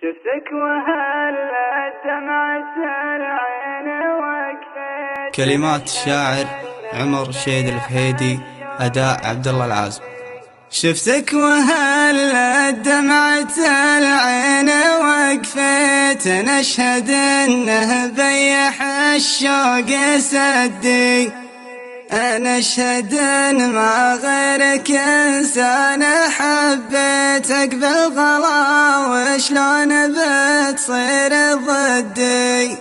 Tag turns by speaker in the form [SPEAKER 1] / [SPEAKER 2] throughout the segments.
[SPEAKER 1] شفتك وهلت دمعة العين وقفت.
[SPEAKER 2] كلمات الشاعر عمر شيد الفهيدي، أداء عبدالله العازمي.
[SPEAKER 1] شفتك وهلت دمعة العين وقفت، نشهد انه بيح الشوق سدي، انا اشهد ان ما غيرك انسان حبيتك بالغلا، وشلون بتصير ضدي،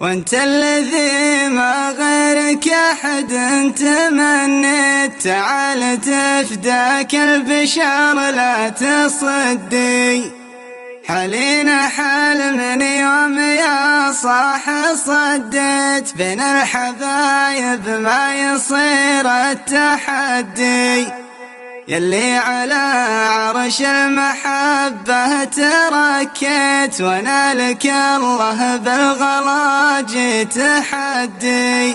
[SPEAKER 1] وانت الذي ما غيرك احد تمنيت، تعال تفداك البشر لا تصدي، حالينا حال من يوم يا صاح صديت، بين الحبايب ما يصير التحدي، يلي على عرش المحبة تركيت، وانا لك الله بالغلا جيت حدي،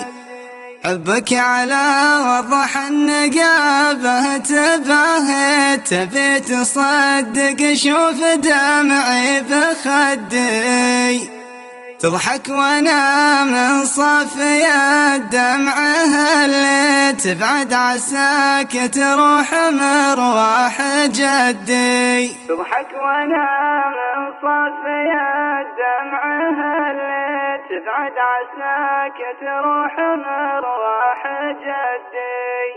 [SPEAKER 1] حبك على وضح النقابة تباهيت، تبي تصدق شوف دمعي بخدي، تضحك وانا من صفي الدمعة اللي تبعد عساك تروح مرواح جدي، تضحك وانا من صفي الدمعة اللي تبعد عساك تروح مرواح جدي.